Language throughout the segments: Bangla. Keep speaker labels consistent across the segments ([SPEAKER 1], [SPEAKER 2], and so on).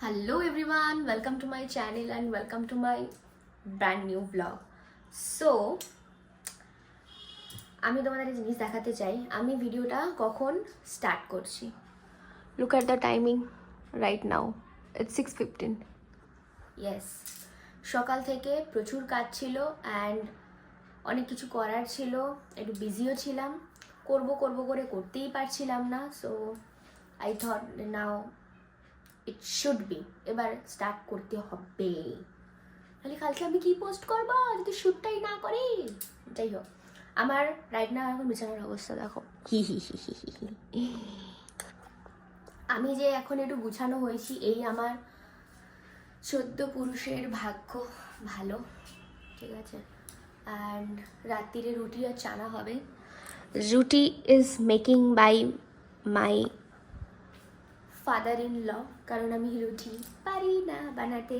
[SPEAKER 1] Hello everyone, welcome to my channel and welcome to my brand new vlog. So আমি তোমাদের জিনিস দেখাতে চাই আমি ভিডিওটা কখন স্টার্ট করছি। Look at the timing right now. It's 6:15. Yes. সকাল থেকে প্রচুর কাজ ছিল and অনেক কিছু করার ছিল, একটু বিজিও ছিলাম, করব করে করতেই পারছিলাম না। So I thought now it should be এবার স্টার্ট করতে হবে, তাহলে কালকে আমি কি পোস্ট করব যদি শ্যুটটাই না করি। যাই হোক, আমার রাইট নাও এখন বিছানার অবস্থা দেখো। আমি যে এখন একটু গুছানো হয়েছি, এই আমার 14 পুরুষের ভাগ্য ভালো, ঠিক আছে। অ্যান্ড রাত্রিরে রুটি আর চানা হবে। Roti is making by my father in law, কারণ আমি রুটি পারি না বানাতে,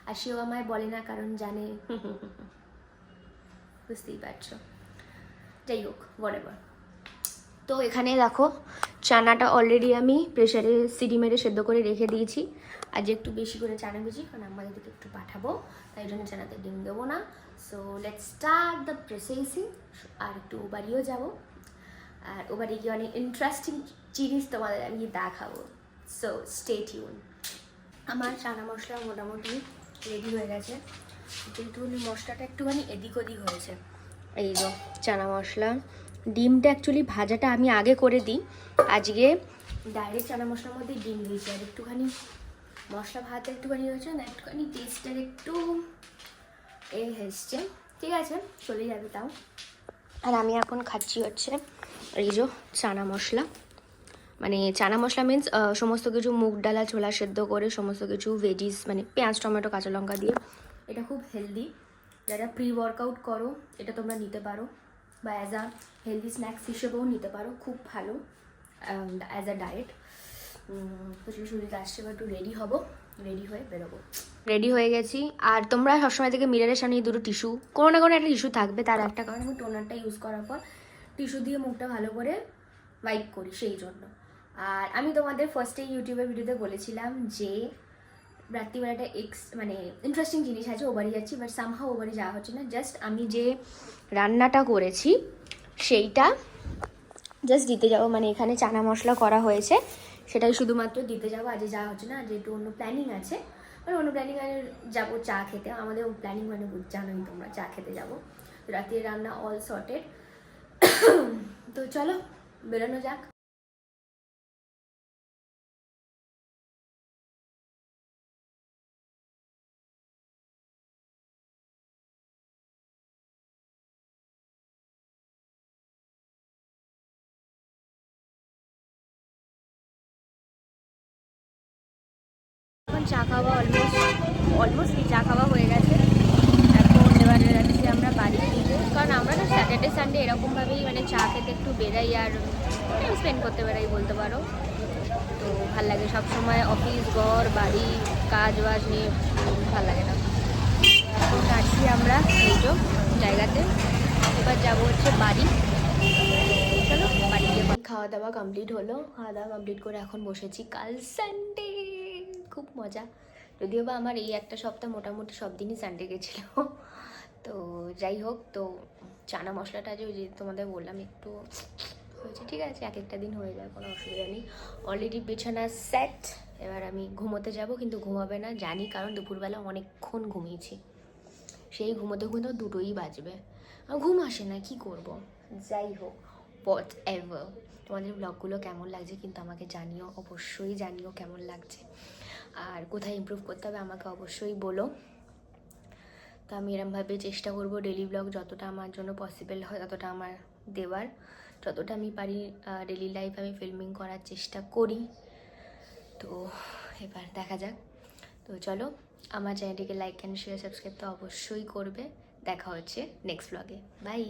[SPEAKER 1] আর সেও আমায় বলে না কারণ জানে। বুঝতেই পারছো। যাই হোক, whatever। তো এখানে দেখো চানাটা অলরেডি আমি প্রেশারে সিটি মেরে সেদ্ধ করে রেখে দিয়েছি। আজ একটু বেশি করে চানা ভেজি, কারণ আমাদের দিকে একটু পাঠাবো, তাই জন্য চানাতে ডিম দেবো না। So let's start the processing. আর একটু ওবারিও যাবো, আর ওবারে গিয়ে অনেক ইন্টারেস্টিং জিনিস তোমাদের আমি দেখাবো। So stay tune. আমার চানা মশলা মোটামুটি রেডি হয়ে গেছে, যেহেতুখানি মশলাটা একটুখানি এদিক ওদিক হয়েছে। এই যে চানা মশলা, ডিমটা অ্যাকচুয়ালি ভাজাটা আমি আগে করে দিই, আজকে ডাইরেক্ট চানা মশলার মধ্যে ডিম দিয়েছি। আর একটুখানি মশলা ভাতে একটুখানি হয়েছে না, একটুখানি টেস্টের একটু এসছে, ঠিক আছে, চলে যাবে তাও। আর আমি এখন খাচ্ছি হচ্ছে এই যে চানা মশলা, মানে চানা মশলা মিন্স সমস্ত কিছু মুগ ডালা ছোলা সেদ্ধ করে সমস্ত কিছু ভেজিস, মানে পেঁয়াজ টমেটো কাঁচা লঙ্কা দিয়ে। এটা খুব হেলদি, যারা প্রি ওয়ার্কআউট করো এটা তোমরা নিতে পারো, বা অ্যাজ আ হেলদি স্ন্যাক্স হিসেবেও নিতে পারো, খুব ভালো অ্যাজ আ ডায়েট। প্রচুর শরীরে আসছে, এবার একটু রেডি হবো, রেডি হয়ে বেরোবো। রেডি হয়ে গেছি। আর তোমরা সবসময় থেকে মিররের সামনে দুটো টিস্যু, কোনো না কোনো একটা টিস্যু থাকবে, তার একটা কারণ আমি টোনারটা ইউজ করার পর টিস্যু দিয়ে মুখটা ভালো করে ওয়াইপ করি, সেই জন্য। আর আমি তোমাদের ফার্স্টেই ইউটিউবের ভিডিওতে বলেছিলাম যে রাত্রিবেলাটা মানে ইন্টারেস্টিং জিনিস আছে, ওবারে যাচ্ছি, বাট সামহাও ওবারে যাওয়া হচ্ছে না। জাস্ট আমি যে রান্নাটা করেছি সেইটা জাস্ট দিতে যাবো, মানে এখানে চানা মশলা করা হয়েছে সেটাই শুধুমাত্র দিতে যাবো। আজকে যাওয়া হচ্ছে না, যেহেতু অন্য প্ল্যানিং আছে, মানে অন্য প্ল্যানিং যাবো চা খেতে। আমাদের প্ল্যানিং মানে জানোই তোমরা, চা খেতে যাবো। রাতের রান্না অল সর্টেড। তো চলো বেরোনো যাক। এখন চা খাওয়া অলমোস্ট চা খাওয়া হয়ে গেছে। এখন এবারে যাচ্ছি আমরা বাড়ি ফিরতে, কারণ আমরা না স্যাটারডে সানডে এরকমভাবেই মানে চা খেতে একটু বেরাই আর স্পেন্ড করতে বেরাই বলতে পারো। তো ভাল লাগে, সবসময় অফিস ঘর বাড়ি কাজ বাজ নিয়ে ভাল লাগে না। এখন আছি আমরা এই যে জায়গাতে, এবার যাবো হচ্ছে বাড়ি। চলো বাড়ি গিয়ে খাওয়া দাওয়া কমপ্লিট হলো, খাওয়া দাওয়া কমপ্লিট করে এখন বসেছি। কাল সানডে, খুব মজা। যদিও বা আমার এই একটা সপ্তাহ মোটামুটি সব দিনই সানডে গেছিলো। তো যাই হোক, তো চানা মশলাটা যে তোমাদের বললাম একটু হয়েছে, ঠিক আছে, এক একটা দিন হয়ে যায়, কোনো অসুবিধা নেই। অলরেডি বিছানা সেট, এবার আমি ঘুমোতে যাব, কিন্তু ঘুমাবে না জানি, কারণ দুপুরবেলা অনেকক্ষণ ঘুমিয়েছি। সেই ঘুমোতে ঘুমোতে দুটোই বাজবে, ঘুম আসে না, কি করব। যাই হোক, হোয়াট এভার। তোমাদের ব্লগগুলো কেমন লাগছে কিন্তু আমাকে জানিও, অবশ্যই জানিও কেমন লাগছে, আর কোথায় ইমপ্রুভ করতে হবে আমাকে অবশ্যই বলো। তো আমি এরমভাবে চেষ্টা করবো ডেলি ব্লগ যতটা আমার জন্য পসিবল হয় ততটা আমার দেওয়ার, যতটা আমি পারি ডেলি লাইফ আমি ফিল্মিং করার চেষ্টা করি। তো এবার দেখা যাক। তো চলো, আমার চ্যানেলটিকে লাইক অ্যান্ড শেয়ার সাবস্ক্রাইব তো অবশ্যই করবে। দেখা হচ্ছে নেক্সট ব্লগে, বাই।